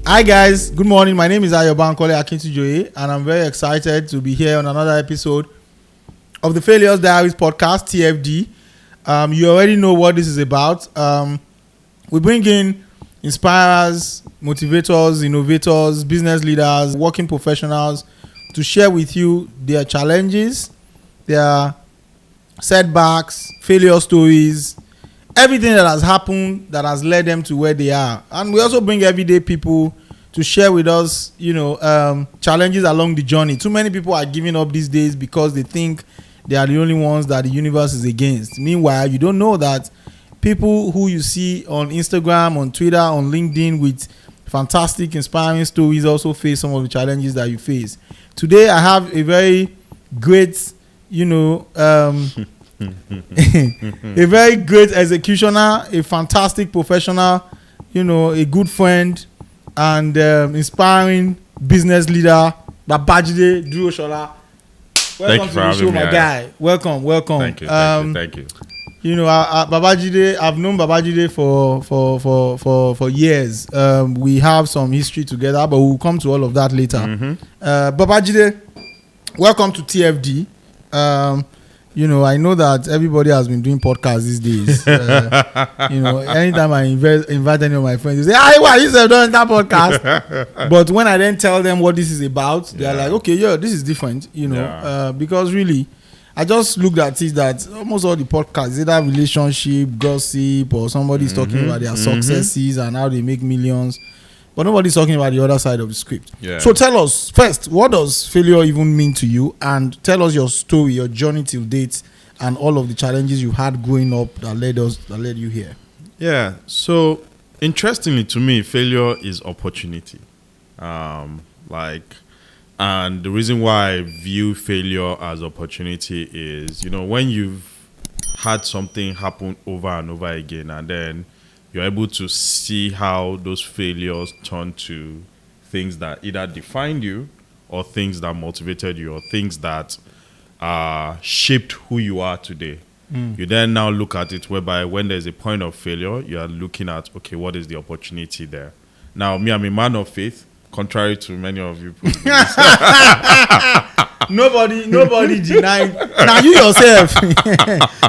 Hi guys, good morning. My name is Ayo Bankole Akintujoye, and I'm very excited to be here on another episode of the Diaries podcast, TFD. You already know what this is about. We bring in inspirers, motivators, innovators, business leaders, working professionals to share with you their challenges, their setbacks, failure stories, everything that has happened that has led them to where they are. And we also bring everyday people to share with us, challenges along the journey. Too many people are giving up these days because they think they are the only ones that the universe is against. Meanwhile, you don't know that people who you see on Instagram, on Twitter, on LinkedIn with fantastic, inspiring stories also face some of the challenges that you face. Today, I have a very great, a very great executioner, a fantastic professional, a good friend, and inspiring business leader, Babajide Duroshola. Welcome to the show, my guy. Welcome. Thank you. Thank you. Babajide, I've known Babajide for years. We have some history together, but we'll come to all of that later. Babajide, welcome to TFD. I know that everybody has been doing podcasts these days. Anytime I invite any of my friends, they say, "Hey, why you said don't that podcast?" But when I then tell them what this is about, they're like, "Okay, yeah, this is different." Because really, I just looked at it that almost all the podcasts, either relationship, gossip, or somebody's talking about their successes and how they make millions. But nobody's talking about the other side of the script. Yeah. So tell us, first, what does failure even mean to you? And tell us your story, your journey till date, and all of the challenges you had growing up that led you here. Yeah. So, interestingly to me, failure is opportunity. And the reason why I view failure as opportunity is, when you've had something happen over and over again, and then you're able to see how those failures turn to things that either defined you or things that motivated you or things that shaped who you are today. You then now look at it whereby when there's a point of failure, you are looking at, okay, what is the opportunity there? Now, me, I'm a man of faith, contrary to many of you. Nobody denied. Now you yourself,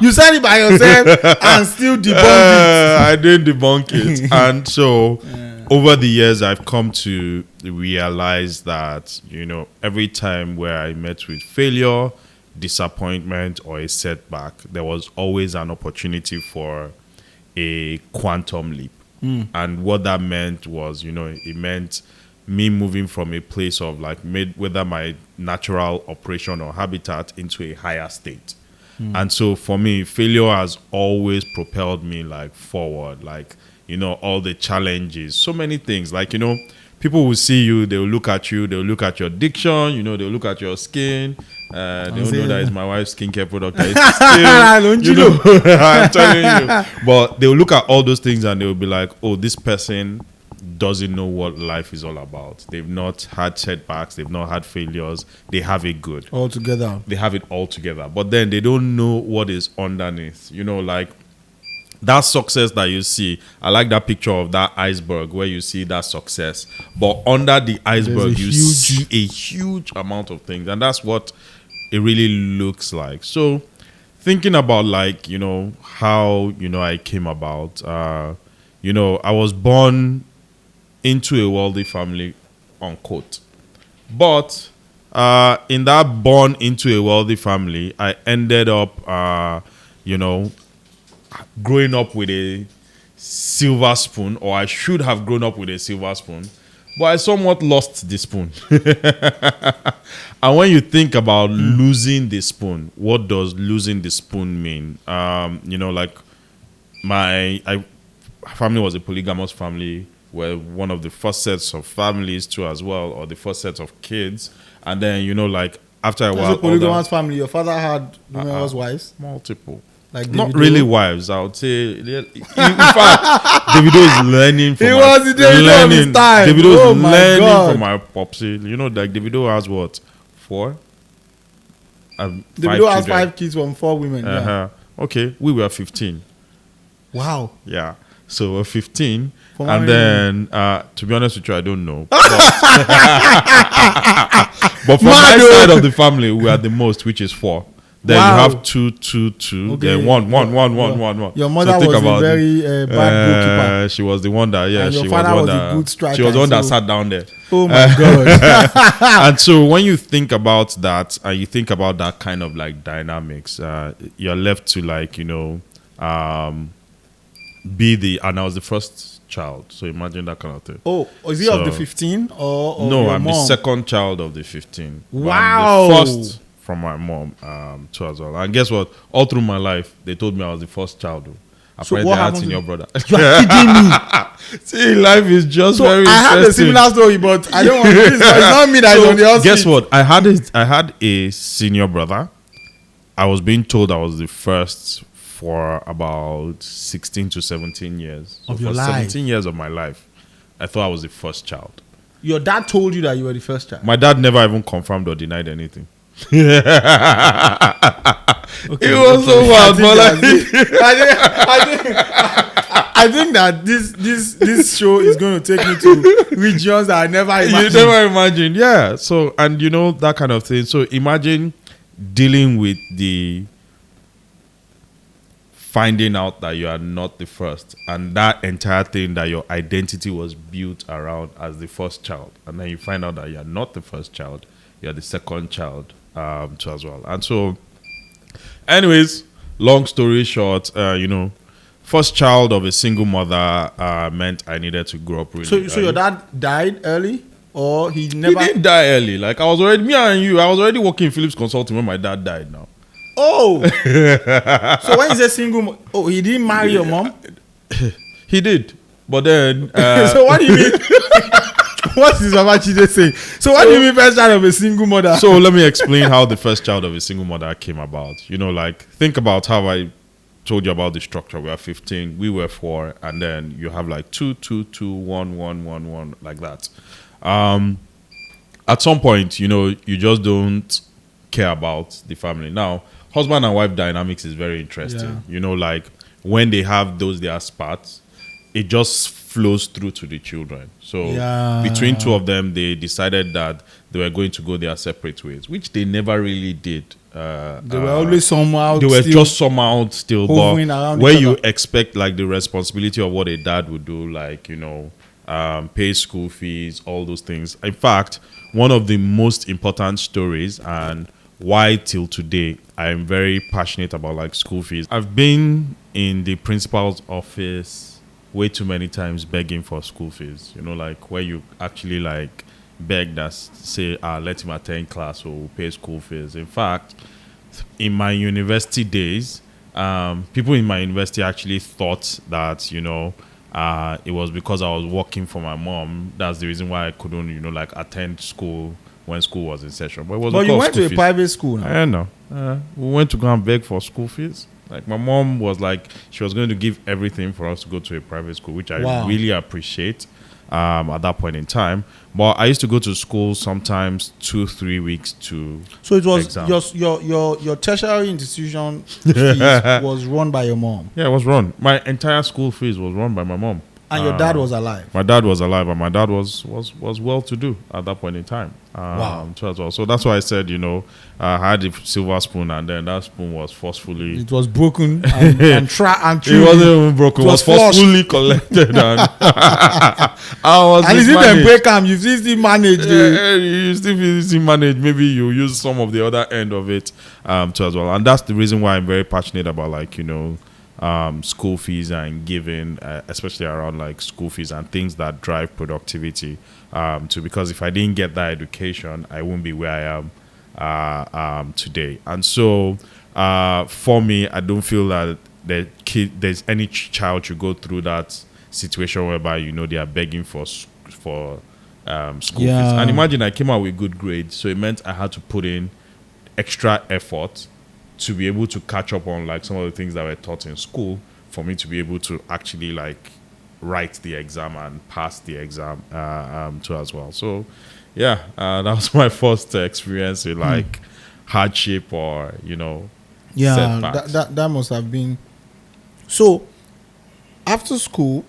you said it by yourself and still debunk it. I didn't debunk it. And so over the years, I've come to realize that, every time where I met with failure, disappointment, or a setback, there was always an opportunity for a quantum leap. And what that meant was, it meant me moving from a place of whether my natural operation or habitat into a higher state. And so for me, failure has always propelled me forward, all the challenges, so many things. People will see you, they'll look at you, they'll look at your diction, they'll look at your skin. They don't know that it's my wife's skincare product. Don't you know? I'm telling you. But they'll look at all those things and they'll be like, oh, this person doesn't know what life is all about. They've not had setbacks. They've not had failures. They have it good. All together. They have it all together. But then they don't know what is underneath. That success that you see. I like that picture of that iceberg where you see that success. But under the iceberg, you see a huge amount of things. And that's what it really looks like. So thinking about how, I came about, I was born into a wealthy family, unquote. But in that born into a wealthy family, I ended up, growing up with a silver spoon, or I should have grown up with a silver spoon, but I somewhat lost the spoon. And when you think about losing the spoon, what does losing the spoon mean? My family was a polygamous family. We're one of the first sets of families too as well, or the first set of kids. And then, after a while... As a polygamous family, your father had numerous wives? Multiple. Like not really wives, I would say. In fact, Davido is learning from learning from my popsy. Davido has what? 4? Davido has 5 kids from 4 women. Yeah. Okay, we were 15. Wow. Yeah. So we're 15. For And my then, to be honest with you, I don't know. But from my Mad, side of the family, we are the most, which is 4. Then Wow. you have 2, 2, 2. Okay. Then 1, 1, 1, 1, 1, 1. Your mother So think was a about it. very bad goalkeeper. She was the one that, yeah, And your she father was was the a one good that, striker, she was the one that so- sat down there. Oh my God. And so when you think about that, and you think about that kind of like dynamics, you're left to like, be the, and I was the first child. So imagine that kind of thing. Oh, is he of the So- 15 or No, your I'm mom? the second child of the 15. But Wow. I'm the first from my mom too as well. And guess what? All through my life, they told me I was the first child. Apparently, what I had happened senior to- brother. You are kidding me. See, life is just So very I had a interesting. similar story, but I don't want to. It's not me that's So, on the hot guess seat. what? I had a senior brother. I was being told I was the first for about 16 to 17 years. So Of your for life. 17 years of my life, I thought I was the first child. Your dad told you that you were the first child. My dad never even confirmed or denied anything. Okay, It was so wild, but like, I think that this show is going to take me to regions that I never you imagined. never imagined, yeah. So, and that kind of thing. So imagine dealing with the finding out that you are not the first, and that entire thing that your identity was built around as the first child, and then you find out that you are not the first child, you are the second child too as well. And so, anyways, long story short, first child of a single mother meant I needed to grow up really So early. your dad died early, or he He never? didn't die early. Like I was already working in Phillips Consulting when my dad died now. Oh, so when he's a single, he didn't marry your mom. He did. But then So what do you mean? What is Babajide saying? So what do you mean first child of a single mother? so let me explain how the first child of a single mother came about. Think about how I told you about the structure. We are 15, we were 4, and then you have like 2, 2, 2, 1, 1, 1, 1, like that. At some point, you just don't care about the family. Now, husband and wife dynamics is very interesting. Yeah. When they have their spats, it just flows through to the children. So Yeah. between two of them, they decided that they were going to go their separate ways, which they never really did. They were always somehow. They were still just somehow still, hovering but around where each you other. expect like the responsibility of what a dad would do, pay school fees, all those things. In fact, one of the most important stories and why till today I am very passionate about like school fees. I've been in the principal's office way too many times begging for school fees. Where you actually like beg that say, let him attend class or we'll pay school fees. In fact, in my university days, people in my university actually thought that, it was because I was working for my mom. That's the reason why I couldn't, attend school when school was in session. But it was But because you of went school to a fees. private school. Now. I know. We went to go and beg for school fees. Like my mom was like, she was going to give everything for us to go to a private school, which I Wow. really appreciate at that point in time. But I used to go to school sometimes 2-3 weeks to. So it was exam. your tertiary institution fees was run by your mom, Yeah, it was run. My entire school fees was run by my mom. and your dad was alive. My dad was alive, and my dad was well to do at that point in time. Wow. Too as well. So that's why I said, I had a silver spoon, and then that spoon was forcefully. It was broken and It true. wasn't even broken. It was flushed. forcefully collected, and I was. And if you mismanaged. break them, you still manage. You still manage. Maybe you use some of the other end of it too as well, and that's the reason why I'm very passionate about school fees and giving, especially around like school fees and things that drive productivity. Because if I didn't get that education, I wouldn't be where I am today. And so, for me, I don't feel that there's any child should go through that situation whereby they are begging for school fees. And imagine I came out with good grades, so it meant I had to put in extra effort to be able to catch up on like some of the things that were taught in school for me to be able to actually like write the exam and pass the exam too as well. So yeah, that was my first experience with like hardship or Yeah, setbacks. that must have been. So, after school,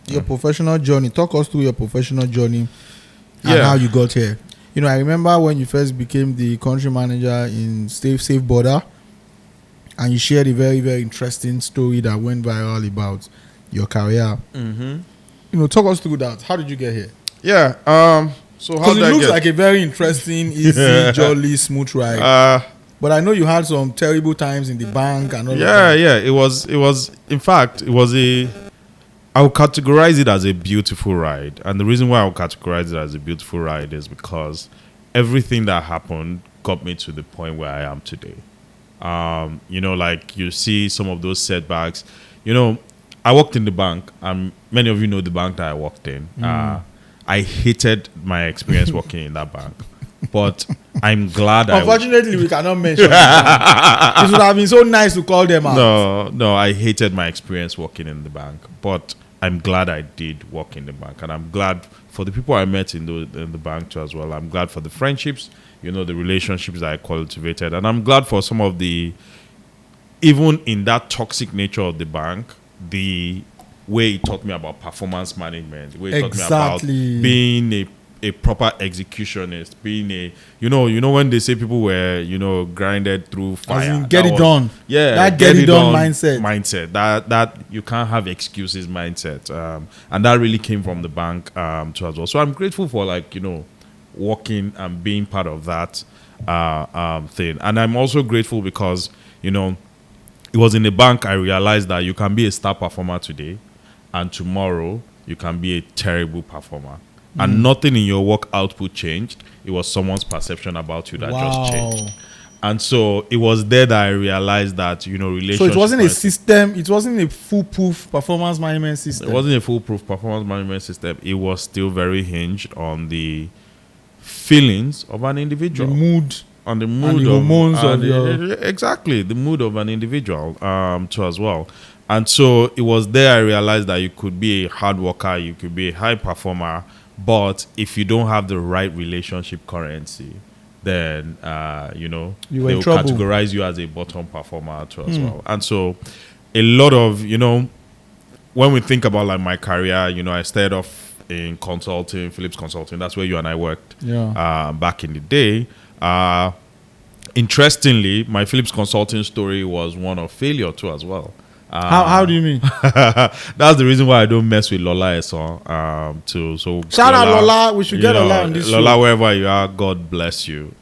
your professional journey. Talk us through your professional journey and Yeah. how you got here. You know, I remember when you first became the country manager in Safe Border, and you shared a very, very interesting story that went viral about your career. Mm-hmm. You know, talk us through that. How did you get here? Yeah. So how Because did it I looks get? like a very interesting, easy, jolly, smooth ride. But I know you had some terrible times in the bank and all of that. Yeah. It was. In fact, it was a. I would categorize it as a beautiful ride, and the reason why I would categorize it as a beautiful ride is because everything that happened got me to the point where I am today. You know, like you see some of those setbacks. You know, I worked in the bank, and many of you know the bank that I worked in. I hated my experience working in that bank, but I'm glad. Unfortunately, we cannot mention that. It would have been so nice to call them out. No, I hated my experience working in the bank, but I'm glad I did work in the bank, and I'm glad for the people I met in the bank too as well. I'm glad for the friendships, you know, the relationships that I cultivated, and I'm glad for some of the, even in that toxic nature of the bank, the way it taught me about performance management, the way it taught me about being a proper executionist, being a you know when they say people were grinded through fire, as in get it done. Yeah, that get it done mindset. That you can't have excuses mindset, and that really came from the bank too as well. So I'm grateful for working and being part of that thing, and I'm also grateful because it was in the bank I realized that you can be a star performer today, and tomorrow you can be a terrible performer. And nothing in your work output changed. It was someone's perception about you that just changed. And so it was there that I realized that, relationships. So it wasn't a system. It wasn't a foolproof performance management system. It wasn't a foolproof performance management system. It was still very hinged on the feelings of an individual. The mood. On the mood and the hormones of your... Exactly. The mood of an individual too as well. And so it was there I realized that you could be a hard worker. You could be a high performer. But if you don't have the right relationship currency, then they will categorize you as a bottom performer too as well. And so a lot of when we think about like my career, I started off in consulting, Phillips Consulting. That's where you and I worked back in the day. Interestingly, my Phillips Consulting story was one of failure too as well. How do you mean? That's the reason why I don't mess with Lola Eson. So shout out Lola. We should get Lola on this Lola, show. wherever you are, God bless you.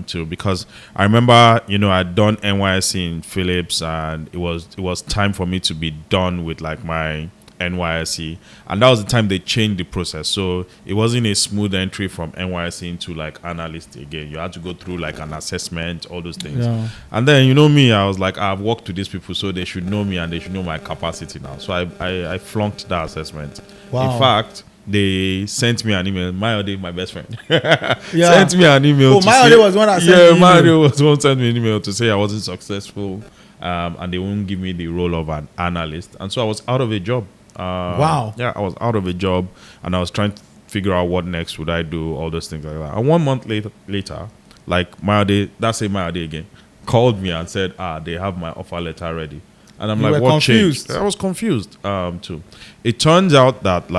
Too, because I remember, I'd done NYSC in Phillips, and it was time for me to be done with like my NYSC, and that was the time they changed the process. So it wasn't a smooth entry from NYSC into like analyst again. You had to go through like an assessment, all those things. And then me, I was like, I've worked with these people, so they should know me and they should know my capacity now. So I flunked that assessment. In fact, they sent me an email. Mayode, my best friend, sent me an email. Mayode was one that sent me Mayode was one sent me an email to say I wasn't successful, and they won't give me the role of an analyst, and so I was out of a job. Wow. Yeah, I was out of a job, and I was trying to figure out what next would I do, all those things like that. And 1 month later, like Mayode again called me and said, they have my offer letter ready. And I'm like, what changed? I was confused too. It turns out that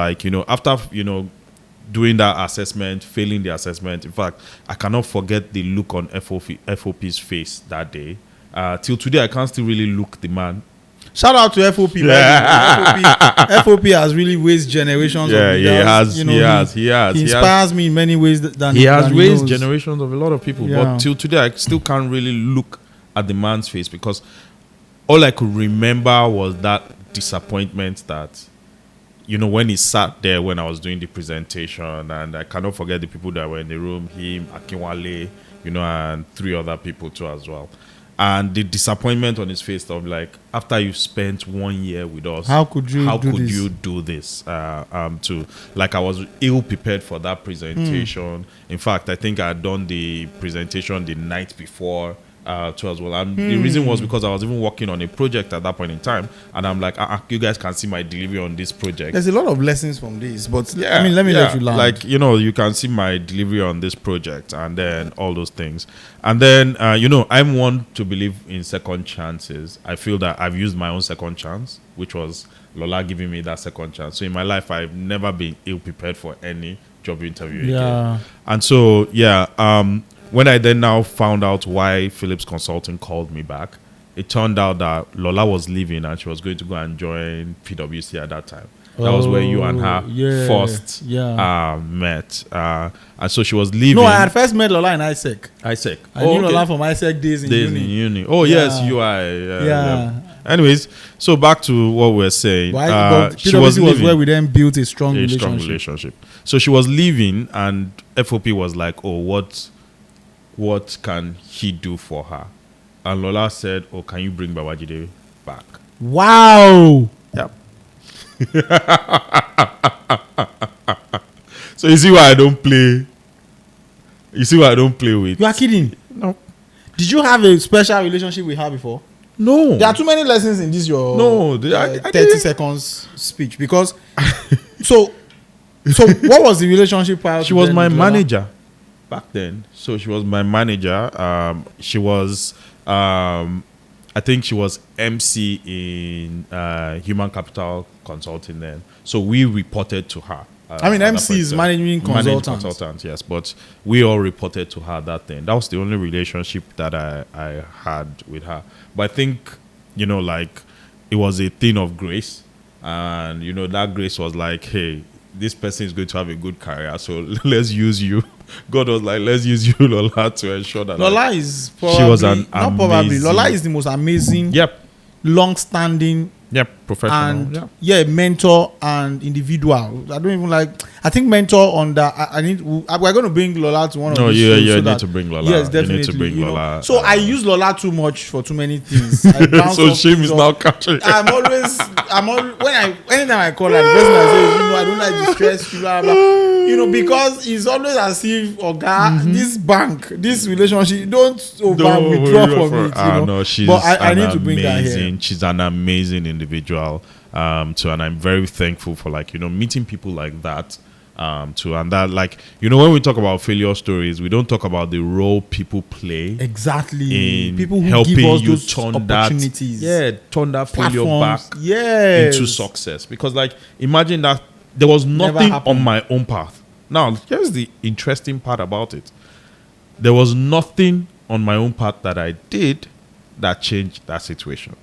after doing that assessment, failing the assessment, in fact, I cannot forget the look on FOP's face that day. Till today, I can't still really look the man. Shout out to FOP. FOP has really raised generations of leaders. He has. He inspires me in many ways. He has raised generations of a lot of people. But till today, I still can't really look at the man's face, because all I could remember was that disappointment that, when he sat there when I was doing the presentation, and I cannot forget the people that were in the room, him, Akinwale, and 3 other people too as well. And the disappointment on his face of like, after you spent 1 year with us, how could you do this? To like, I was ill prepared for that presentation. In fact, I think I had done the presentation the night before too as well. And the reason was because I was even working on a project at that point in time, and I'm like, you guys can see my delivery on this project. There's a lot of lessons from this, but let me let you learn. Like, you can see my delivery on this project, and then all those things. And then, I'm one to believe in second chances. I feel that I've used my own second chance, which was Lola giving me that second chance. So in my life, I've never been ill prepared for any job interview Yeah. again. And so, when I then now found out why Phillips Consulting called me back, it turned out that Lola was leaving and she was going to go and join PwC at that time. That was where you and her first met. And so she was leaving. No, I had first met Lola in ISEC. ISEC. I knew Lola from ISEC days in uni. Oh, yes, you are. Yeah. Anyways, so back to what we were saying. But she was where we then built a strong relationship. So she was leaving, and FOP was like, "Oh, what can he do for her?" And Lola said, "Oh, can you bring Babajide back?" Wow. Yep. So you see why I don't play. You see why I don't play with. You are kidding? No. Did you have a special relationship with her before? No. There are too many lessons in this your 30 seconds speech because so what was the relationship prior? She was my manager back then. So she was my manager. She was I think she was MC in Human Capital Consulting then. So we reported to her. MC is managing consultant. Yes, but we all reported to her that thing. That was the only relationship that I had with her. But I think, it was a thing of grace. And, that grace was like, hey, this person is going to have a good career, so let's use you. God was like, let's use you, Lola, to ensure that. Lola is probably, she was Lola is the most amazing, long-standing, professional, and mentor and individual. I don't even I think mentor on that. We're going to bring Lola to one of these shows. You need to bring Lola. Yes, definitely. You need to bring Lola. So I use Lola too much for too many things. So shame is now catching. Anytime I call her, the person that says, I don't like the stress, blah, blah. Because it's always as if, this bank, this relationship, don't withdraw from it. No, she's but I need to bring that here. She's an amazing individual, and I'm very thankful for meeting people like that. And that when we talk about failure stories, we don't talk about the role people play in people who helping give us you those turn opportunities, turn that failure back into success. Because imagine that there was nothing on my own path. Now here's the interesting part about it: there was nothing on my own path that I did that changed that situation.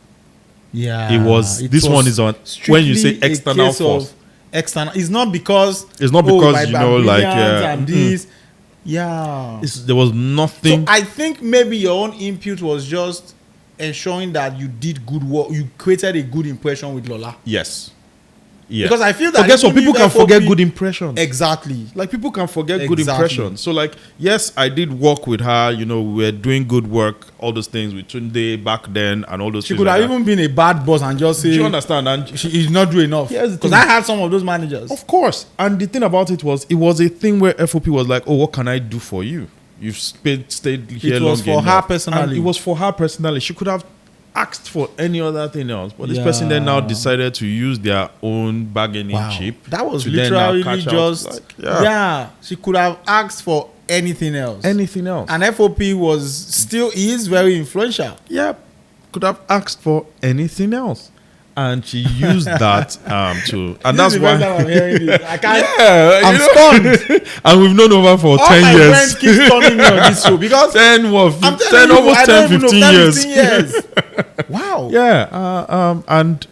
Yeah, it was one is on when you say external force. External, it's not because and this. There was nothing. So I think maybe your own input was just ensuring that you did good work. You created a good impression with Lola. Yes. Because I feel that guess what, people can forget good impressions. Exactly. People can forget good impressions. So yes, I did work with her. We were doing good work, all those things with Tunde back then and all those things. She could have even been a bad boss and just say, do you understand? And she is not doing enough. Because I had some of those managers. Of course. And the thing about it was a thing where FOP was like, oh, what can I do for you? You've stayed here long enough. It was for her personally. And it was for her personally. She could have asked for any other thing else, but this person then now decided to use their own bargaining chip. That was literally just she could have asked for anything else. And FOP is very influential. Could have asked for anything else, and she used that to, and this that's why I'm hearing this. I can't. I'm stunned. And we've known over for 10 years. All my friends keep stunning me on this show because 10 almost 10-15 years. Wow. And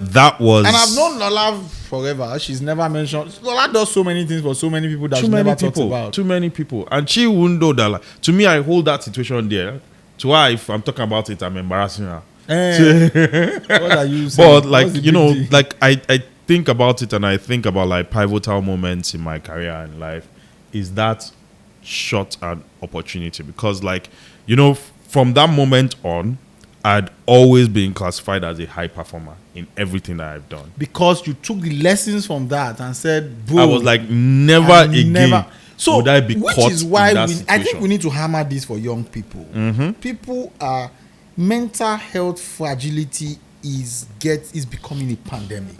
that was. And I've known Lola forever. She's never mentioned. Lola does so many things for so many people that she never talks about. Too many people, and she wouldn't know that. To me, I hold that situation there. To her, if I'm talking about it, I'm embarrassing her. What are you saying? But I think about it, and I think about pivotal moments in my career and life. Is that short an opportunity? Because from that moment on, I'd always been classified as a high performer in everything that I've done. Because you took the lessons from that and said, bro, I was like, never again. So, would I be which caught is why in that situation? I think we need to hammer this for young people. People are mental health fragility is becoming a pandemic.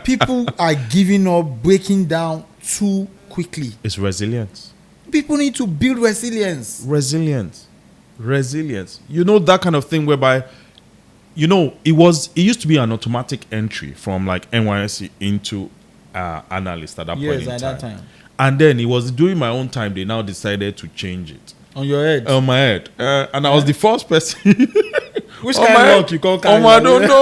People are giving up, breaking down too quickly. It's resilience. People need to build resilience. Resilience. That kind of thing whereby it used to be an automatic entry from like NYSC into analyst at that point in Yes, time. at that time. And then it was during my own time they now decided to change it. On your head. On my head. And I was the first person. Which on kind my of head. luck you call carry? I don't know.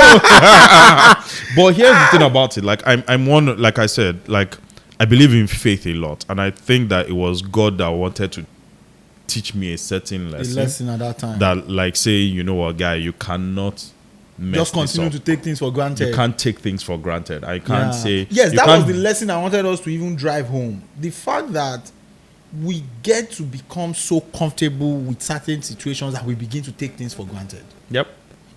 But here's the thing about it. Like I'm one, like I said, like I believe in faith a lot. And I think that it was God that wanted to teach me a certain lesson. A lesson at that time. That like say, you know what, guy, you cannot mess just continue this to take things for granted. You can't take things for granted. I can't say. Yes, that can't, was the lesson I wanted us to even drive home. The fact that we get to become so comfortable with certain situations that we begin to take things for granted. Yep.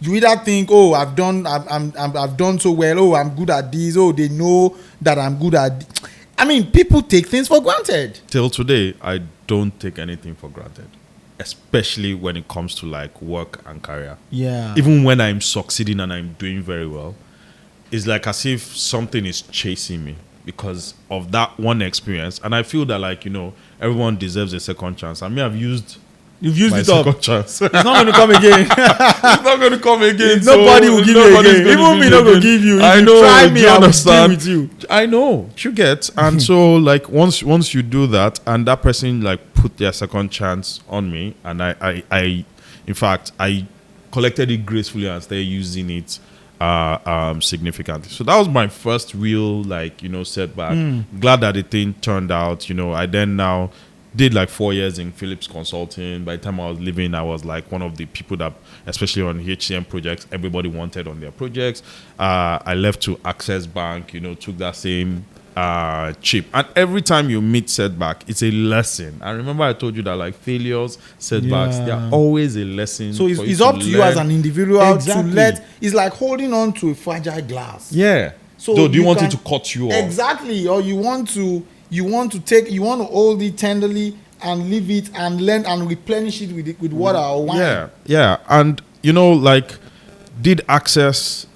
You either think, oh, I've done so well. Oh, I'm good at this. Oh, they know that I'm good at. I mean, people take things for granted. Till today, I don't take anything for granted, especially when it comes to like work and career. Yeah. Even when I'm succeeding and I'm doing very well, it's like as if something is chasing me because of that one experience. And I feel that like, everyone deserves a second chance. I mean, You've used my it up. second chance. It's not going to come again. It's not going to come again. Nobody will give you again. Even me not going to give you. If I you know. try me, I will understand? deal with you. I know. You get. And so like once you do that and that person like put their second chance on me and I in fact I collected it gracefully and started using it significantly. So that was my first real like, setback. Glad that the thing turned out. I then now did like 4 years in Phillips consulting. By the time I was leaving, I was like one of the people that, especially on HCM projects, everybody wanted on their projects. I left to Access Bank, took that same chip. And every time you meet setback, it's a lesson. I remember I told you that like failures, setbacks, they are always a lesson. So it's up to you as an individual to it's like holding on to a fragile glass. Yeah. So do you want it to cut you off? Exactly. Or you want to hold it tenderly and leave it and learn and replenish it with water or wine. Yeah. And did Access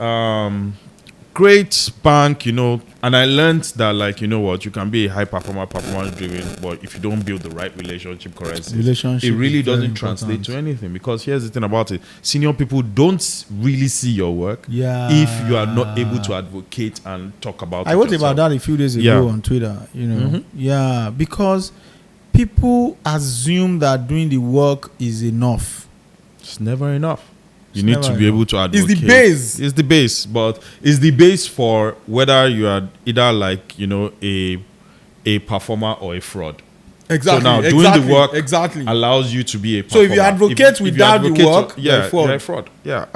great bank, and I learned that like, you can be a high performance driven, but if you don't build the right relationship currencies, it really doesn't translate to anything. Because here's the thing about it, senior people don't really see your work if you are not able to advocate and talk about it. I wrote about that a few days ago on Twitter, because people assume that doing the work is enough. It's never enough. You need to be able to advocate. It's the base. It's the base, but it's the base for whether you are either like, a performer or a fraud. Exactly. So now doing the work allows you to be a performer. So if you advocate without the work, you're a fraud. Yeah.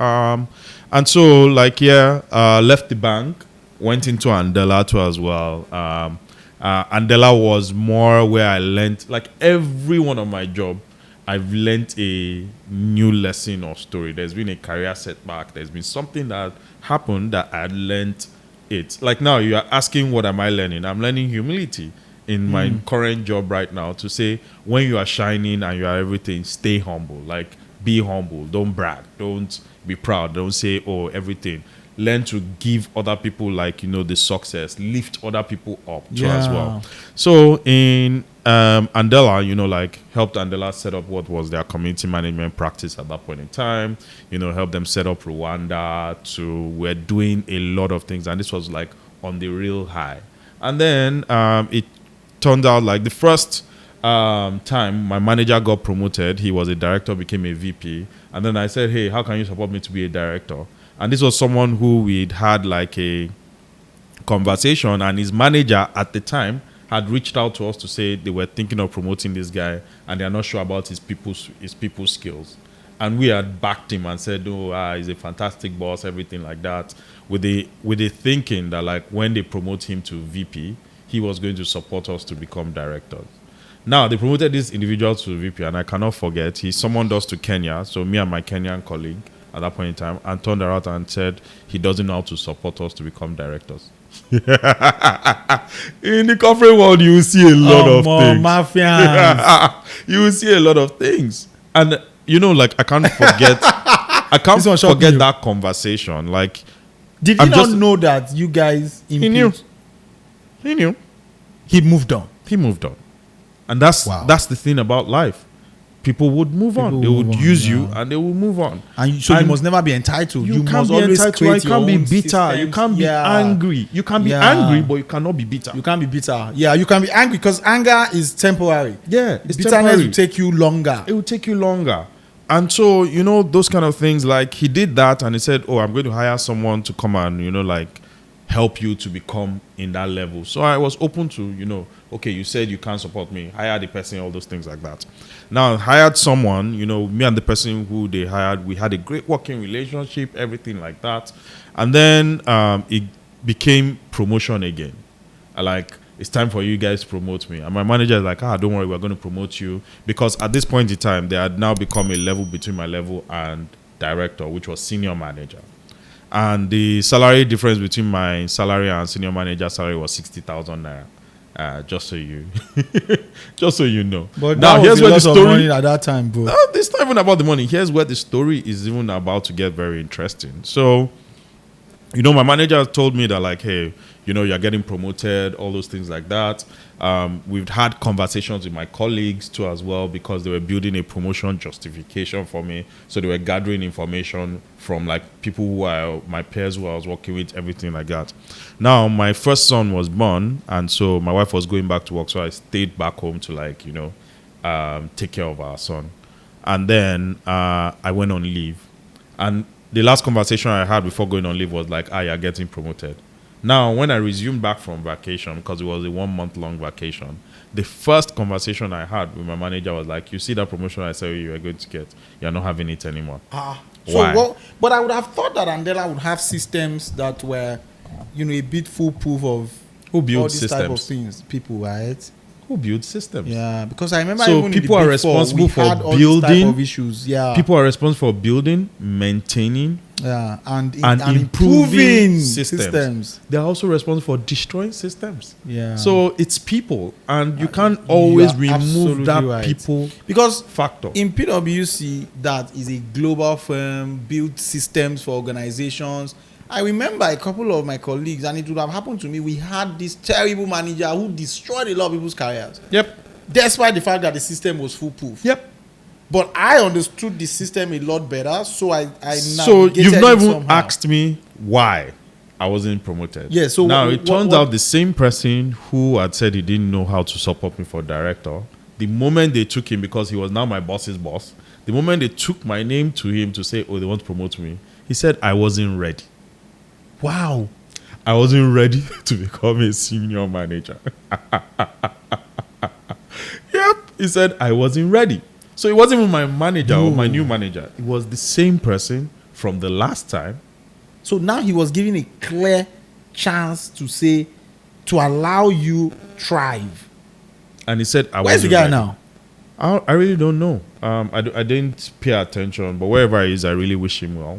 And so left the bank, went into Andela too as well. Andela was more where I learned, like every one of my job, I've learned a new lesson or story. There's been a career setback. There's been something that happened that I learned it. Like now you are asking, what am I learning? I'm learning humility in my current job right now to say, when you are shining and you are everything, stay humble. Like be humble. Don't brag. Don't be proud. Don't say, oh, everything. Learn to give other people the success, lift other people up too as well. So in Andela, helped Andela set up what was their community management practice at that point in time, helped them set up Rwanda we're doing a lot of things. And this was like on the real high. And then it turned out like the first time my manager got promoted, he was a director, became a VP. And then I said, hey, how can you support me to be a director? And this was someone who we'd had like a conversation, and his manager at the time had reached out to us to say they were thinking of promoting this guy and they're not sure about his people's skills. And we had backed him and said, oh, he's a fantastic boss, everything like that, with the thinking that like when they promote him to VP, he was going to support us to become directors. Now, they promoted this individual to VP, and I cannot forget, he summoned us to Kenya, so me and my Kenyan colleague at that point in time, and turned around and said he doesn't know how to support us to become directors. In the corporate world, you will see a lot of things. Mafians. You will see a lot of things. And, I can't forget that conversation. Like, did he not know that you guys impute? He knew. He moved on. And that's the thing about life. people would move on. They would use you and they would move on. And you must never be entitled. You can't must be always entitled. create You can't be your own bitter. systems. You can't be angry. You can be angry, but you cannot be bitter. You can't be bitter. Yeah, you can be angry because anger is temporary. Yeah, it's bitterness temporary. will take you longer. It will take you longer. And so, those kind of things, like he did that and he said, oh, I'm going to hire someone to come and, help you to become in that level. So I was open to, okay, you said you can't support me. Hire the person, all those things like that. Now, I hired someone, me and the person who they hired, we had a great working relationship, everything like that. And then it became promotion again. It's time for you guys to promote me. And my manager is like, don't worry, we're going to promote you. Because at this point in time, they had now become a level between my level and director, which was senior manager. And the salary difference between my salary and senior manager salary was 60,000 naira. Just so you know. But now here's where the story money at that time, bro. No, it's not even about the money. Here's where the story is even about to get very interesting. So, my manager told me that hey, you're getting promoted, all those things like that. We've had conversations with my colleagues too as well, because they were building a promotion justification for me. So they were gathering information from people who are my peers who I was working with, everything like that. Now, my first son was born, and so my wife was going back to work. So I stayed back home to take care of our son. And then I went on leave. And the last conversation I had before going on leave was you're getting promoted. Now, when I resumed back from vacation, because it was a 1 month long vacation, the first conversation I had with my manager was you see that promotion I said you were going to get, you're not having it anymore. Why? But I would have thought that Andela would have systems that were, a bit foolproof of who builds all these systems? type of things. People, right? Who builds systems? Yeah, because I remember so even people in the are Big Four, responsible we for had all these type building of issues. Yeah, people are responsible for building, maintaining, and improving systems. They are also responsible for destroying systems. Yeah. So it's people, and you can't always remove that people because factor. In PwC, that is a global firm, built systems for organizations. I remember a couple of my colleagues, and it would have happened to me. We had this terrible manager who destroyed a lot of people's careers. Yep. Despite the fact that the system was foolproof. Yep. But I understood the system a lot better, so I So you've not even asked me why I wasn't promoted. Yeah. So now it turns out the same person who had said he didn't know how to support me for director, the moment they took him, because he was now my boss's boss, the moment they took my name to him to say, oh, they want to promote me, he said I wasn't ready. Wow. I wasn't ready to become a senior manager. Yep. He said I wasn't ready. So it wasn't even my manager or my new manager. It was the same person from the last time. So now he was given a clear chance to allow you thrive. And he said, where's the guy now? I really don't know. I didn't pay attention, but wherever he is, I really wish him well.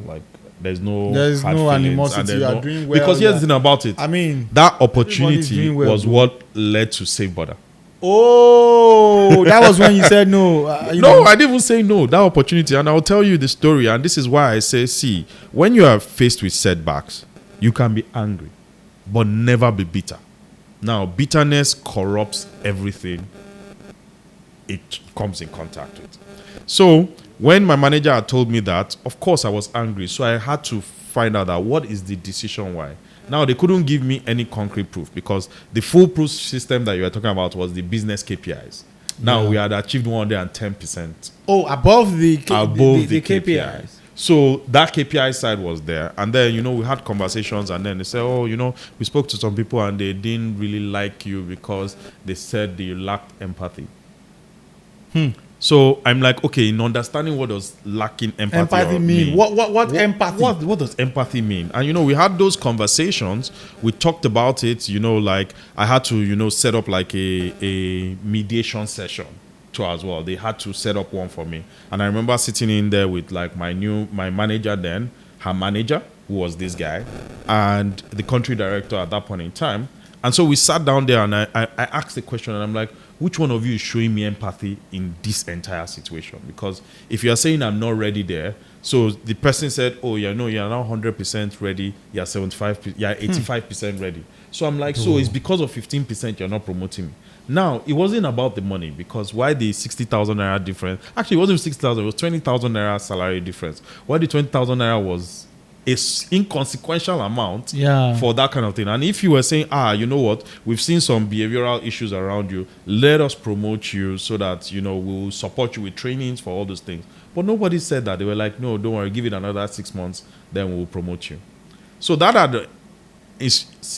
There's no animosity. You are doing well. Because here's the thing about it. I mean, that opportunity was what led to Save Border. Oh, that was when you said no. No, I didn't even say no. That opportunity, and I'll tell you the story. And this is why I say, see, when you are faced with setbacks, you can be angry, but never be bitter. Now, bitterness corrupts everything it comes in contact with. So, when my manager had told me that, of course I was angry. So I had to find out that what is the decision why. Now, they couldn't give me any concrete proof because the foolproof system that you were talking about was the business KPIs. Now, we had achieved 110%. Oh, above the KPIs. So that KPI side was there. And then, we had conversations and then they said, oh, we spoke to some people and they didn't really like you because they said you lacked empathy. So I'm like, okay, in understanding what does lacking empathy mean? What empathy? What does empathy mean? And we had those conversations. We talked about it. I had to set up a mediation session too as well. They had to set up one for me, and I remember sitting in there with my manager then, her manager, who was this guy, and the country director at that point in time. And so we sat down there and I asked the question and I'm like, which one of you is showing me empathy in this entire situation? Because if you're saying I'm not ready there, so the person said, oh, you're not 100% ready, you're 75%, you're 85% ready. So I'm like, so it's because of 15% you're not promoting me. Now, it wasn't about the money, because why the 60,000 naira difference? Actually, it wasn't 60,000, it was 20,000 naira salary difference. Why the 20,000 naira was a inconsequential amount for that kind of thing. And if you were saying, you know what, we've seen some behavioral issues around you, let us promote you so that, we'll support you with trainings for all those things. But nobody said that. They were like, no, don't worry, give it another 6 months, then we'll promote you. So that had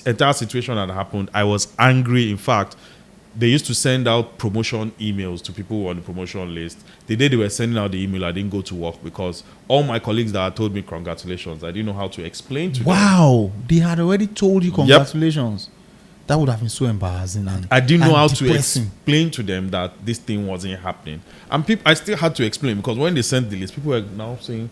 entire situation that happened. I was angry. In fact, they used to send out promotion emails to people who were on the promotion list. The day they were sending out the email, I didn't go to work because all my colleagues that had told me congratulations, I didn't know how to explain to them. Wow, they had already told you congratulations. Yep. That would have been so embarrassing. And I didn't know how to depressing. Explain to them that this thing wasn't happening. And I still had to explain, because when they sent the list, people were now saying,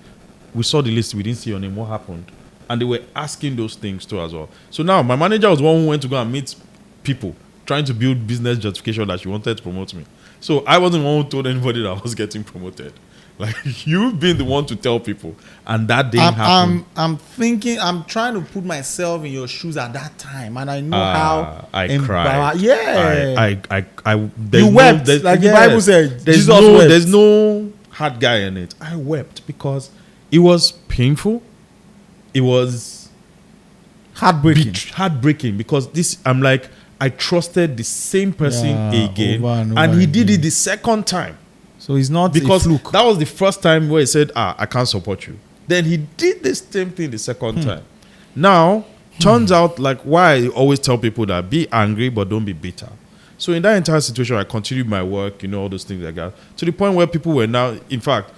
we saw the list, we didn't see your name, what happened? And they were asking those things too as well. So now my manager was one who went to go and meet people, trying to build business justification that she wanted to promote me. So I wasn't one who told anybody that I was getting promoted. Like, you've been the one to tell people, and that didn't happen. I'm thinking, I'm trying to put myself in your shoes at that time, and I know how I cried. Yeah, you wept, like the Bible said. Jesus wept. There's no hard guy in it. I wept because it was painful. It was heartbreaking because I'm like, I trusted the same person again, and he did it the second time. So it's not because a fluke. That was the first time where he said, I can't support you. Then he did the same thing the second time. Now, turns out, like, why I always tell people that be angry but don't be bitter. So in that entire situation, I continued my work, all those things like that, to the point where people were now, in fact,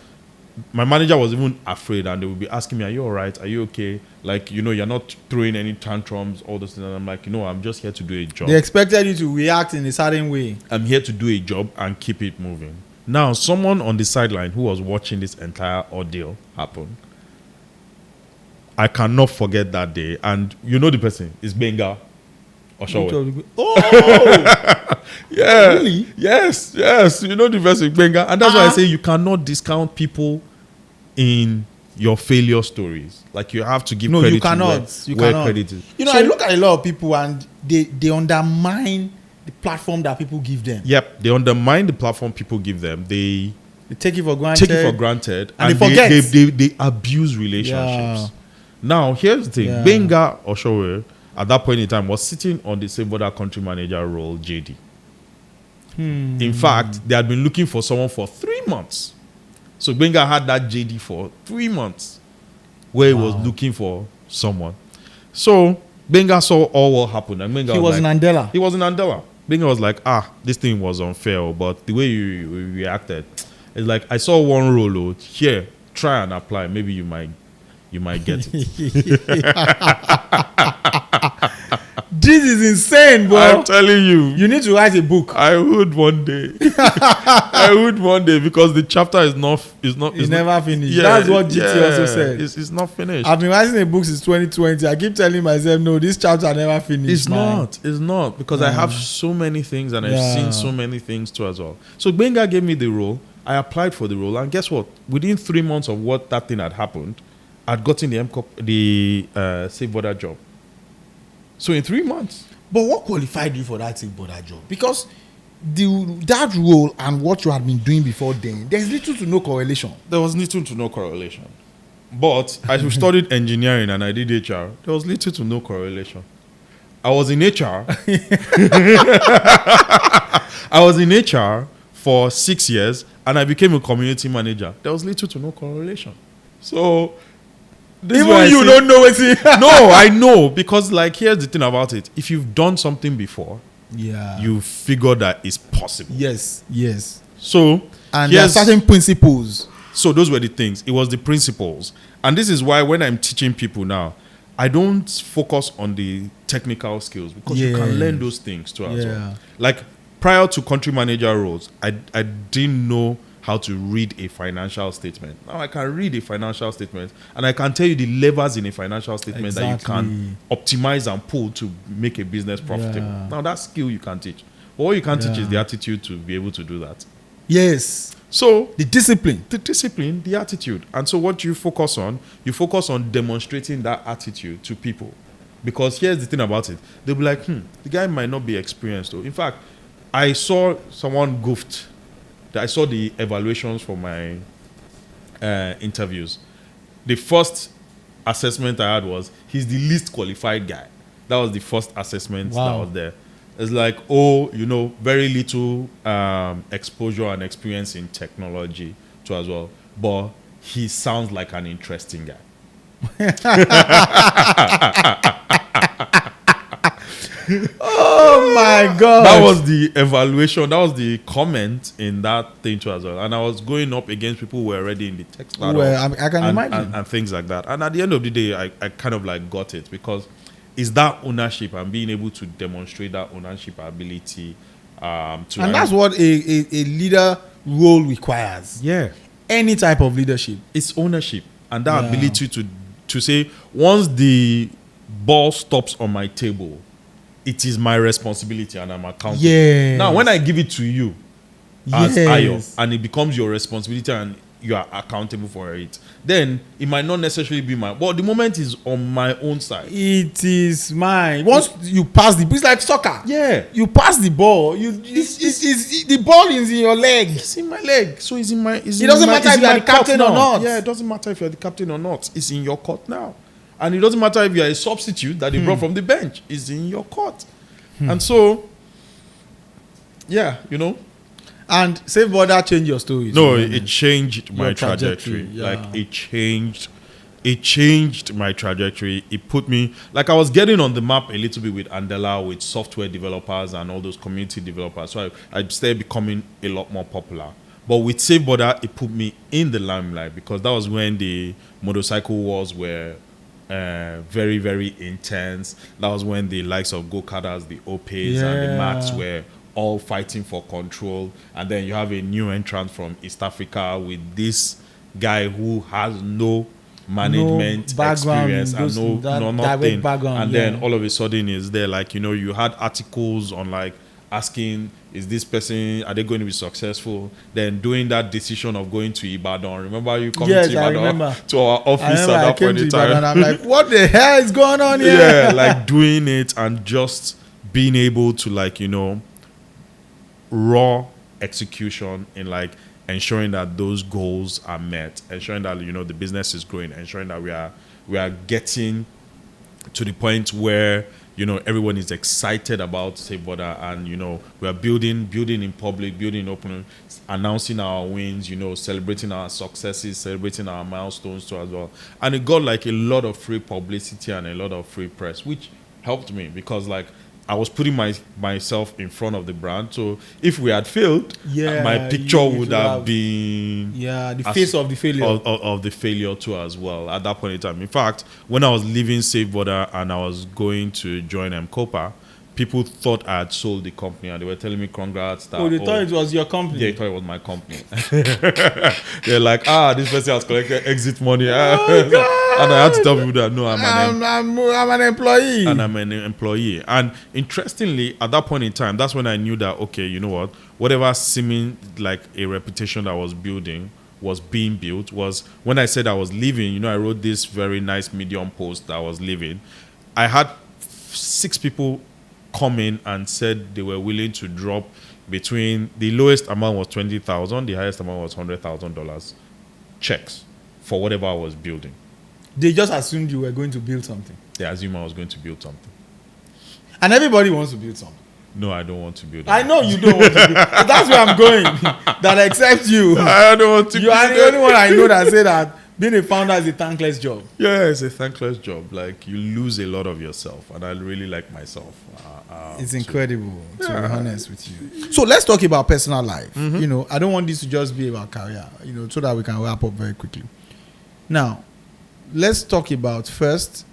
my manager was even afraid, and they would be asking me, are you all right? Are you okay? Like, you're not throwing any tantrums, all those things. And I'm like, I'm just here to do a job. They expected you to react in a certain way. I'm here to do a job and keep it moving. Now, someone on the sideline who was watching this entire ordeal happen, I cannot forget that day. And the person is Benga Oshowe. Oh! Yeah. Really? Yes. The person Benga. And that's why I say you cannot discount people in your failure stories. Like, you have to give credit you cannot. where credit is. I look at a lot of people, and they undermine the platform that people give them. Yep, they undermine the platform people give them. They take it for granted. And they forget. They abuse relationships. Yeah. Now, here's the thing. Benga Oshowe, at that point in time, was sitting on the same border country manager role, JD. In fact, they had been looking for someone for 3 months. So Benga had that JD for 3 months, where he was looking for someone. So Benga saw all what happened. And Benga was in Andela. He was in Andela. Benga was like, this thing was unfair, but the way you reacted, it's like, I saw one role, here, try and apply. Maybe you might get it. This is insane, bro. I'm telling you. You need to write a book. I would one day. Because the chapter is never finished. Yeah, that's what GT also said. It's not finished. I've been writing a book since 2020. I keep telling myself, no, this chapter never finished. It's not. Because I have so many things, and I've seen so many things too as well. So Benga gave me the role. I applied for the role, and guess what? Within 3 months of what that thing had happened, I'd gotten the Safe Border job. So in 3 months. But what qualified you for that Safe Border job? Because that role and what you had been doing before then, there's little to no correlation. There was little to no correlation. But I studied engineering and I did HR. There was little to no correlation. I was in HR. I was in HR for 6 years, and I became a community manager. There was little to no correlation. So even you don't know it. No, I know, because like, here's the thing about it. If you've done something before, you figure that it's possible. Yes. So, and there are certain principles. So those were the things. It was the principles. And this is why when I'm teaching people now, I don't focus on the technical skills, because you can learn those things too as well. Like, prior to country manager roles, I didn't know how to read a financial statement. Now I can read a financial statement, and I can tell you the levers in a financial statement that you can optimize and pull to make a business profitable. Now that skill you can teach. But what you can't teach is the attitude to be able to do that. Yes. So the discipline, the attitude. And so what you focus on demonstrating that attitude to people. Because here's the thing about it. They'll be like, the guy might not be experienced. Though. In fact, I saw someone goofed. I saw the evaluations for my interviews. The first assessment I had was, he's the least qualified guy. That was the first assessment that was there. It's like, very little exposure and experience in technology too as well. But he sounds like an interesting guy. Oh my God. That was the evaluation. That was the comment in that thing too as well. And I was going up against people who were already in the tech startup. Well, I can imagine. And things like that. And at the end of the day, I kind of like got it, because it's that ownership and being able to demonstrate that ownership ability. And that's what a leader role requires. Yeah. Any type of leadership. It's ownership and that ability to say, once the ball stops on my table, it is my responsibility and I'm accountable. Yes. Now, when I give it to you as Ayo, and it becomes your responsibility and you are accountable for it, then it might not necessarily be mine. But the moment is on my own side. It is mine. Once you pass it's like soccer. Yeah. You pass the ball. The ball is in your leg. It's in my leg. So it's in my. It doesn't matter if you are the captain or not. Yeah, it doesn't matter if you're the captain or not. It's in your court now. And it doesn't matter if you're a substitute that they brought from the bench. It's in your court. And so, yeah, And Save Border changed your story. No, it changed my trajectory. Yeah. Like, it changed my trajectory. It put me, like, I was getting on the map a little bit with Andela, with software developers and all those community developers. So I started becoming a lot more popular. But with Save Border, it put me in the limelight, because that was when the motorcycle wars were very, very intense. That was when the likes of go-karters, the Opes, and the Max were all fighting for control. And then you have a new entrant from East Africa with this guy who has no management experience and nothing. And then all of a sudden is there, like, you had articles on, like, asking, is this person, are they going to be successful? Then doing that decision of going to Ibadan. Remember you coming to Ibadan, to our office at that point in time? And I'm like, what the hell is going on here? Yeah, like doing it and just being able to, like, raw execution in, like, ensuring that those goals are met, ensuring that, the business is growing, ensuring that we are getting to the point where everyone is excited about Save Border, and we are building in public, building open, announcing our wins, celebrating our successes, celebrating our milestones too as well. And it got, like, a lot of free publicity and a lot of free press, which helped me, because, like, I was putting myself in front of the brand. So if we had failed, my picture would have been the face of the failure of the failure too as well at that point in time. In fact, when I was leaving Save Border and I was going to join Copa, people thought I had sold the company, and they were telling me congrats. They thought it was your company. Yeah, they thought it was my company. They're like, this person has collected exit money. Oh, God. And I had to tell people that, no, I'm an employee. And I'm an employee. And interestingly, at that point in time, that's when I knew that, okay, you know what? Whatever seeming like a reputation that was building was being built. Was when I said I was leaving, I wrote this very nice Medium post that I was leaving. I had 6 people come in and said they were willing to drop between, the lowest amount was $20,000, the highest amount was $100,000 checks for whatever I was building. They just assumed you were going to build something. They assumed I was going to build something. And everybody wants to build something. No, I don't want to build. I know you don't want to build. That's where I'm going. That except you. I don't want to. You are the only one I know that say that being a founder is a thankless job. Yeah, it's a thankless job. Like, you lose a lot of yourself, and I really like myself. It's incredible, to be honest with you. So let's talk about personal life. Mm-hmm. I don't want this to just be about career, so that we can wrap up very quickly. Now, let's talk about first,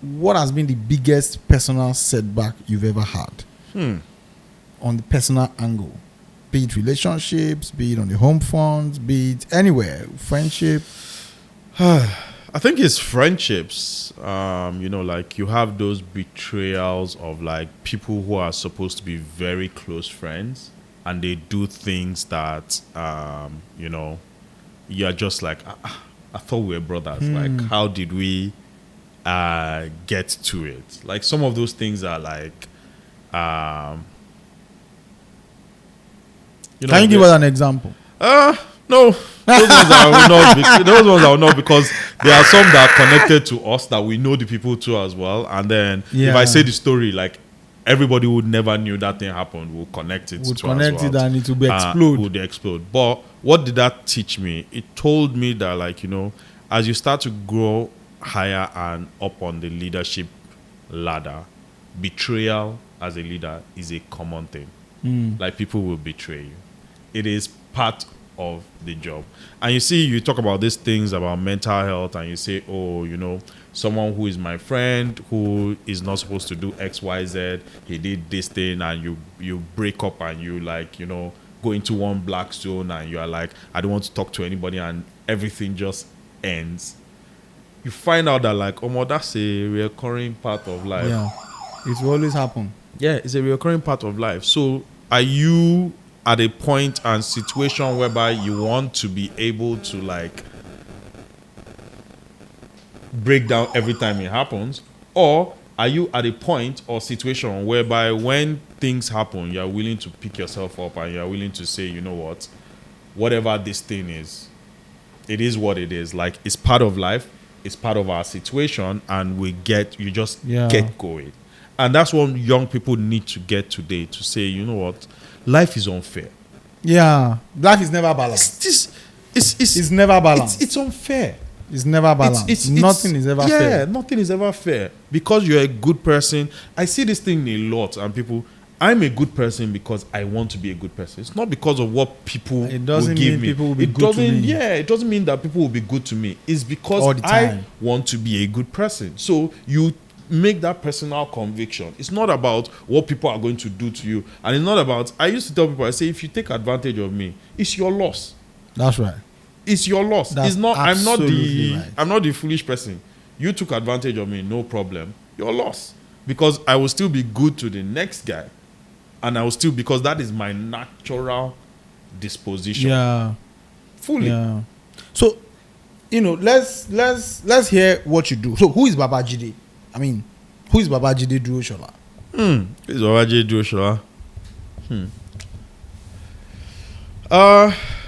what has been the biggest personal setback you've ever had on the personal angle? Be it relationships, be it on the home front, be it anywhere, friendship. I think it's friendships. Like, you have those betrayals of, like, people who are supposed to be very close friends, and they do things that, you're just like, I thought we were brothers. Like, how did we get to it. Like some of those things are like, Can you give us an example? No, those ones I will not. Those ones I will not, because there are some that are connected to us that we know the people too as well. And then if I say the story, like everybody would never knew that thing happened will connect it. Would to connect as well. it and it will be explode. Would explode. But what did that teach me? It told me that, like, as you start to grow higher and up on the leadership ladder, betrayal as a leader is a common thing. Like people will betray you. It is part of the job. And you see, you talk about these things about mental health, and you say, oh, someone who is my friend who is not supposed to do XYZ, he did this thing, and you break up and you like, go into one black zone and you are like, I don't want to talk to anybody, and everything just ends. You find out that like, that's a recurring part of life. Yeah, it will always happen. Yeah, it's a recurring part of life. So are you at a point and situation whereby you want to be able to like break down every time it happens? Or are you at a point or situation whereby when things happen, you're willing to pick yourself up and you're willing to say, you know what, whatever this thing is, it is what it is. Like, it's part of life, it's part of our situation, and you just get going. And that's what young people need to get today, to say, you know what, life is unfair. Yeah, life is never balanced. It's never balanced. It's unfair. It's never balanced. Nothing is ever fair. Yeah, nothing is ever fair. Because you're a good person. I see this thing a lot, and people, I'm a good person because I want to be a good person. It's not because of what people will give me. It doesn't mean people will be good to me. Yeah, it doesn't mean that people will be good to me. It's because I want to be a good person. So you make that personal conviction. It's not about what people are going to do to you. And it's not about, I used to tell people, I say, if you take advantage of me, it's your loss. That's right. It's your loss. That's it's not. I'm not right. the foolish person. You took advantage of me, no problem. Your loss, because I will still be good to the next guy, and I will still, because that is my natural disposition. Yeah, fully. Yeah. So, let's hear what you do. So, who is Babajide? I mean, who is Babajide Duroshola? Who is Babajide Duroshola?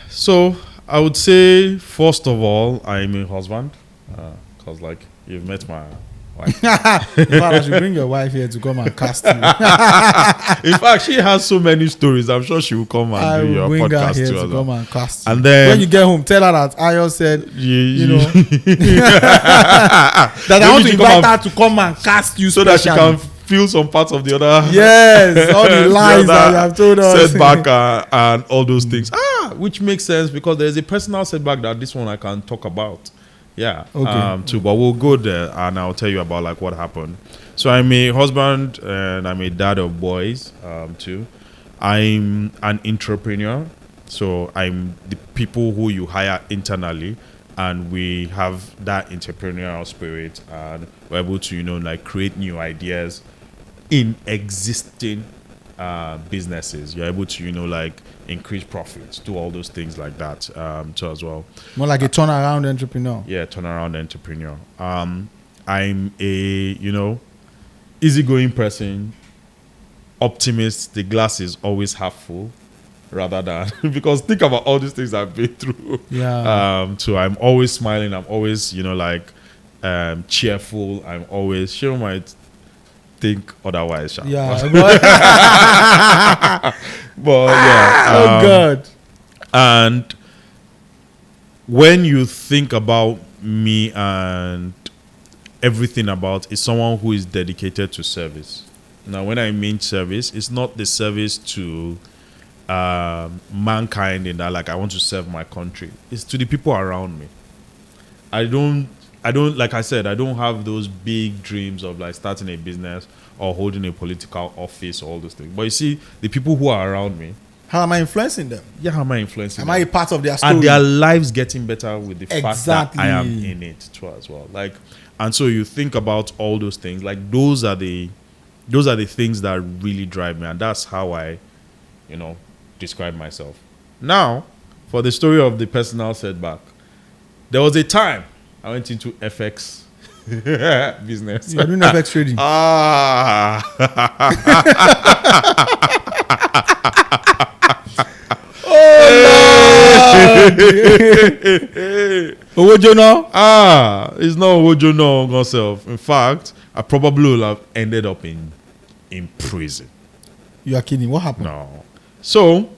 So I would say, first of all, I'm a husband, because like you've met my wife. In fact, I should bring your wife here to come and cast you. In fact, she has so many stories. I'm sure she will come and do your podcast here too. To come and cast you. And then when you get home, tell her that Ayo said, that I want to invite her to come and cast you, so that she can feel some parts of the other. Yes, all the lies that you have told us. Setback and all those things. Which makes sense, because there's a personal setback that this one I can talk about. Yeah. Okay. Too, but we'll go there and I'll tell you about like what happened. So I'm a husband and I'm a dad of boys too. I'm an entrepreneur. So I'm the people who you hire internally, and we have that entrepreneurial spirit, and we're able to, like create new ideas in existing businesses. You're able to, like increase profits, do all those things like that too as well. More like a turnaround entrepreneur. Yeah, turnaround entrepreneur. I'm a, easygoing person, optimist. The glass is always half full rather than, because think about all these things I've been through. Yeah. So I'm always smiling. I'm always, cheerful. I'm always, she might think otherwise. Yeah. But yeah. Oh God. And when you think about me and everything about, is someone who is dedicated to service. Now, when I mean service, it's not the service to mankind in that, like, I want to serve my country. It's to the people around me. I don't, like I said, I don't have those big dreams of like starting a business or holding a political office or all those things. But you see, the people who are around me, how am I influencing them? Yeah, how am I influencing them? Am I a part of their story? And their lives getting better with the fact that I am in it too as well. Like, and so you think about all those things. Like, those are the things that really drive me, and that's how I, describe myself. Now, for the story of the personal setback, there was a time I went into FX Business. You're doing FX trading. Ah. Owojono. It's not Owojono myself. In fact, I probably would have ended up in prison. You are kidding. What happened? No. So,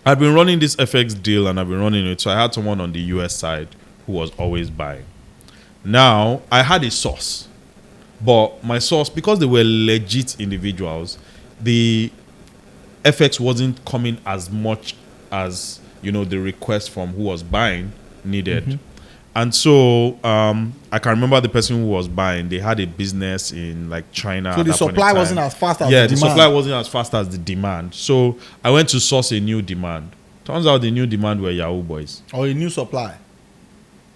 I've been running this FX deal and I've been running it. So, I had someone on the US side who was always buying. Now, I had a source. But my source, because they were legit individuals, the FX wasn't coming as much as, the request from who was buying needed. Mm-hmm. And so I can remember the person who was buying. They had a business in like China. So the supply wasn't as fast as the demand. The supply wasn't as fast as the demand. So I went to source a new demand. Turns out the new demand were Yahoo boys. Or a new supply.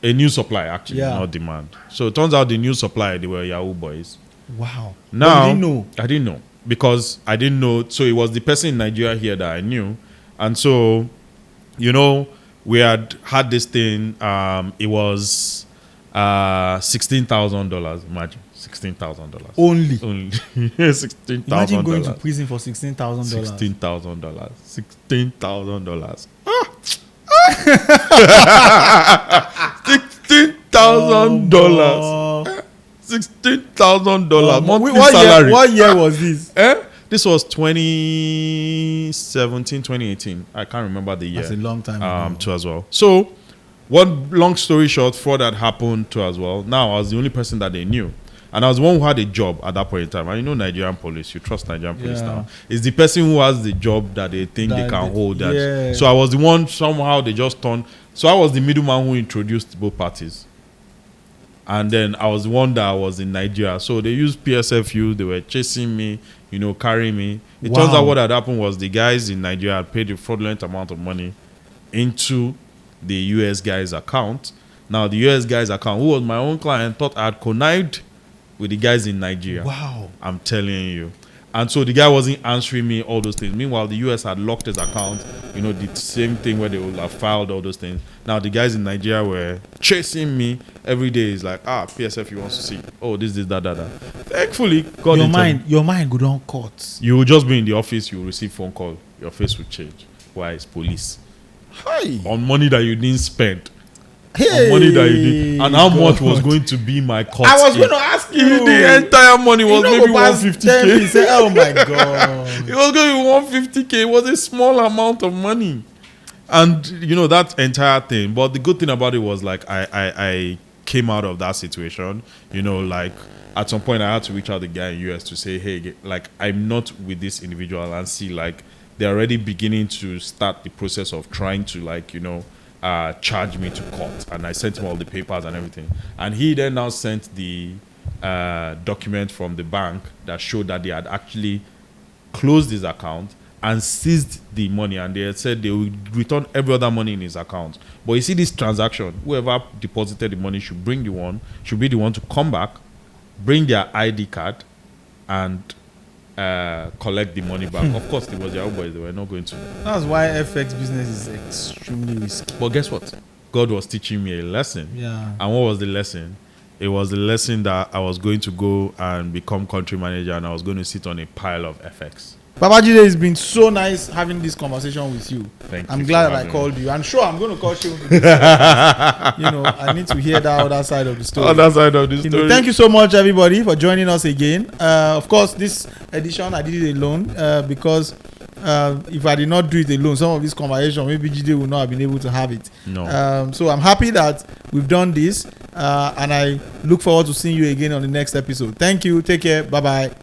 A new supply, actually, Yeah. not demand. So it turns out the new supply, they were Yahoo boys. Wow. Now, But you didn't know. I didn't know because I didn't know. So it was the person in Nigeria here that I knew. And so, we had this thing. It was $16,000. Imagine $16,000. Only. $16,000. Imagine going to prison for $16,000. $16,000. $16,000. $16,000. $16,000 monthly salary. What year was this? This was 2017, 2018. I can't remember the year. That's a long time ago. Too as well. So, one long story short, fraud had happened too as well. Now, I was the only person that they knew. And I was the one who had a job at that point in time. And Nigerian police, you trust Nigerian police now. It's the person who has the job that they think they can hold that. Yeah. So I was the one, somehow they just turned. So I was the middleman who introduced both parties. And then I was the one that was in Nigeria. So they used PSFU. They were chasing me, carrying me. It turns out what had happened was the guys in Nigeria had paid a fraudulent amount of money into the US guy's account. Now, the US guy's account, who was my own client, thought I had connived with the guys in Nigeria. Wow. I'm telling you. And so the guy wasn't answering me all those things. Meanwhile, the US had locked his account. The same thing where they would have filed all those things. Now, the guys in Nigeria were chasing me every day. It's like, PSF, you want to see. Oh, this, that. Thankfully, God your mind go down court. You will just be in the office. You will receive phone call. Your face will change. Why? It's police. Hi. On money that you didn't spend. Hey, money that you did, and how much was going to be my cost. I was going to ask you. The entire money was maybe 150K. Say, oh my god! It was going to be 150K. It was a small amount of money, and that entire thing. But the good thing about it was like I came out of that situation. Like at some point I had to reach out to the guy in US to say, hey, like I'm not with this individual, and see like they're already beginning to start the process of trying to charge me to court. And I sent him all the papers and everything, and he then now sent the document from the bank that showed that they had actually closed his account and seized the money, and they had said they would return every other money in his account. But you see this transaction, whoever deposited the money should be the one to come back, bring their ID card, and collect the money back. Of course, it was their own boys. They were not going to. That's why FX business is extremely risky. But guess what? God was teaching me a lesson. Yeah. And what was the lesson? It was the lesson that I was going to go and become country manager, and I was going to sit on a pile of FX. Babajide, it's been so nice having this conversation with you. Thank you. I'm glad that I called you. I'm sure I'm going to call you. I need to hear that other side of the story. Thank you so much, everybody, for joining us again. Of course, this edition I did it alone because if I did not do it alone, some of this conversation, maybe Jide would not have been able to have it. No. So I'm happy that we've done this, and I look forward to seeing you again on the next episode. Thank you. Take care. Bye-bye.